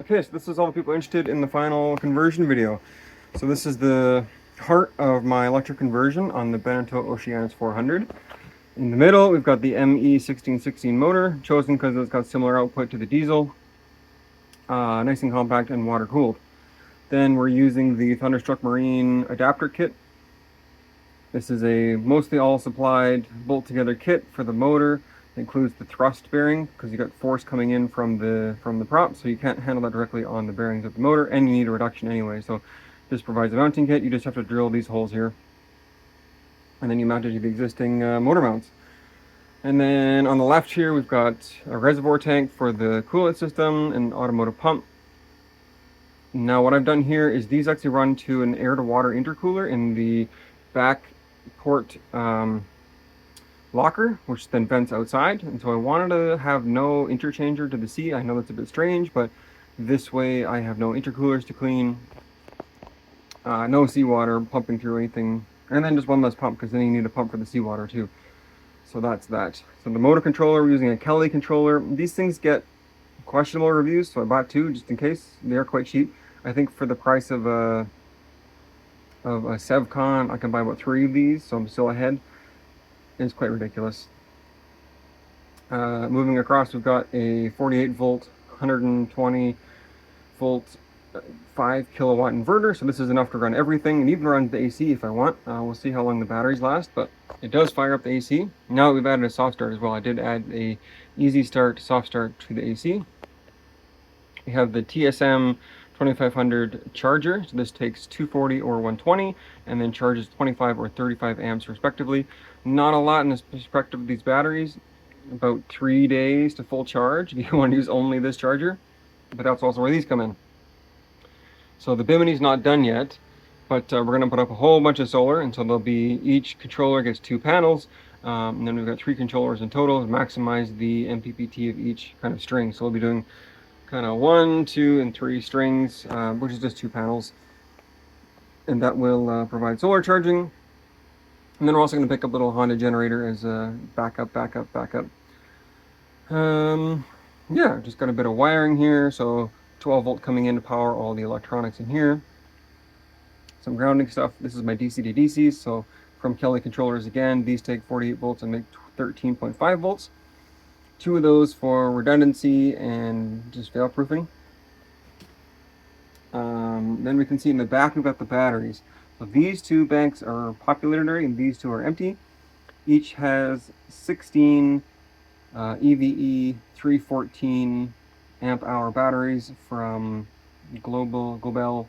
Okay, so this is all the people interested in the final conversion video. So this is the heart of my electric conversion on the Beneteau Oceanis 400. In the middle, we've got the ME1616 motor, chosen because it's got similar output to the diesel, nice and compact and water cooled. Then we're using the Thunderstruck Marine adapter kit. This is a mostly all supplied bolt together kit for the motor. It includes the thrust bearing because you got force coming in from the prop, so you can't handle that directly on the bearings of the motor, and you need a reduction anyway. So this provides a mounting kit. You just have to drill these holes here, and then you mount it to the existing motor mounts. And then on the left here, we've got a reservoir tank for the coolant system and automotive pump. Now what I've done here is these actually run to an air-to-water intercooler in the back port locker, which then vents outside. And so I wanted to have no interchanger to the sea. I know that's a bit strange, but this way I have no intercoolers to clean, no seawater pumping through anything, and then just one less pump because then you need a pump for the seawater too. So that's that. So the motor controller, we're using a Kelly controller. These things get questionable reviews, so I bought two just in case. They are quite cheap. I think for the price of a Sevcon, I can buy about 3 of these, so I'm still ahead. It's quite ridiculous. Moving across, we've got a 48 volt, 120 volt, 5 kilowatt inverter. So this is enough to run everything, and even run the AC if I want. We'll see how long the batteries last, but it does fire up the AC. Now we've added a soft start as well. I did add a easy start, soft start to the AC. We have the TSM 2500 charger. So this takes 240 or 120 and then charges 25 or 35 amps respectively. Not a lot in this perspective of these batteries. About 3 days to full charge if you want to use only this charger. But that's also where these come in. So the Bimini's not done yet, but we're going to put up a whole bunch of solar, and so there'll be, each controller gets 2 panels, and then we've got 3 controllers in total to maximize the MPPT of each kind of string. So we'll be doing kind of 1, 2, and 3 strings, which is just 2 panels, and that will provide solar charging. And then we're also going to pick up a little Honda generator as a backup. Yeah, just got a bit of wiring here, so 12 volt coming in to power all the electronics in here. Some grounding stuff. This is my DC to DCs, so from Kelly controllers again, these take 48 volts and make 13.5 volts. 2 of those for redundancy and just fail proofing. Then we can see in the back we've got the batteries. So these 2 banks are populatory and these 2 are empty. Each has 16 EVE 314 amp hour batteries from Global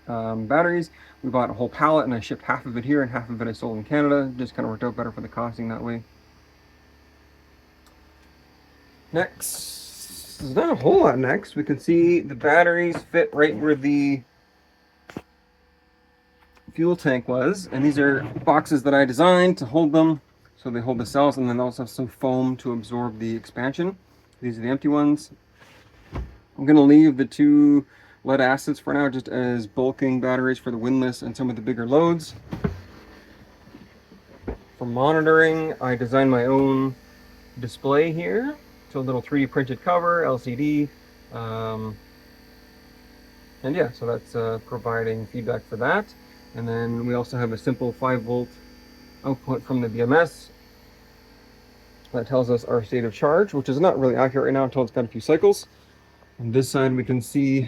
batteries. We bought a whole pallet and I shipped half of it here and half of it I sold in Canada. Just kind of worked out better for the costing that way. Next, there's not a whole lot next. We can see the batteries fit right where the fuel tank was, and these are boxes that I designed to hold them, so they hold the cells, and then they also have some foam to absorb the expansion. These are the empty ones. I'm going to leave the 2 lead acids for now just as bulking batteries for the windlass and some of the bigger loads. For monitoring, I designed my own display here. So a little 3D printed cover, LCD, and yeah, so that's providing feedback for that. And then we also have a simple 5 volt output from the BMS that tells us our state of charge, which is not really accurate right now until it's got a few cycles. On this side we can see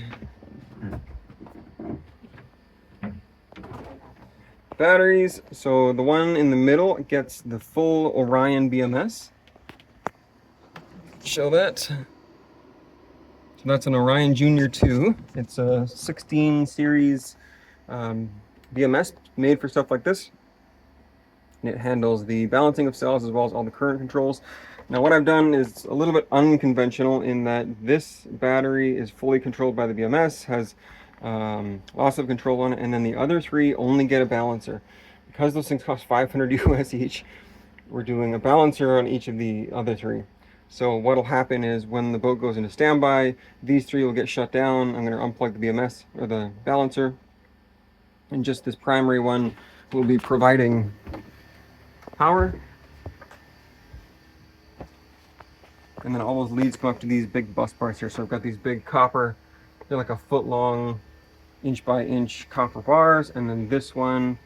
batteries. So the one in the middle gets the full Orion BMS. Show that. So that's an Orion Junior 2. It's a 16 series BMS made for stuff like this. And it handles the balancing of cells as well as all the current controls. Now what I've done is a little bit unconventional in that this battery is fully controlled by the BMS, has loss of control on it, and then the other 3 only get a balancer. Because those things cost 500 US each, we're doing a balancer on each of the other 3. So what'll happen is when the boat goes into standby, these 3 will get shut down. I'm going to unplug the BMS or the balancer, and just this primary one will be providing power. And then all those leads come up to these big bus bars here. So I've got these big copper, they're like a foot long, inch by inch copper bars. And then this one,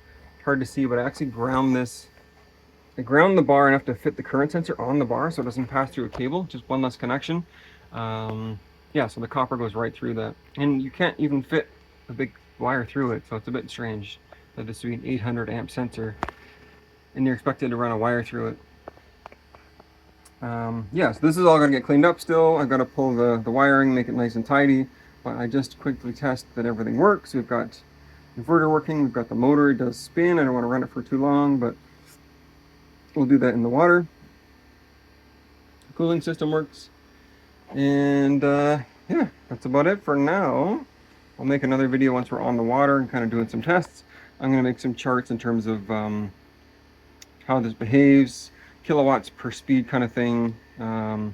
hard to see, but I actually ground this. I ground the bar enough to fit the current sensor on the bar so it doesn't pass through a cable, just one less connection. Yeah, so the copper goes right through that. And you can't even fit a big wire through it, so it's a bit strange that this would be an 800 amp sensor and you're expected to run a wire through it. Yeah, so this is all going to get cleaned up still. I've got to pull the wiring, make it nice and tidy, but I just quickly test that everything works. We've got inverter working, we've got the motor, it does spin. I don't want to run it for too long, but we'll do that in the water. The cooling system works. And yeah, that's about it for now. I'll make another video once we're on the water and kind of doing some tests. I'm going to make some charts in terms of how this behaves, kilowatts per speed kind of thing. Yeah.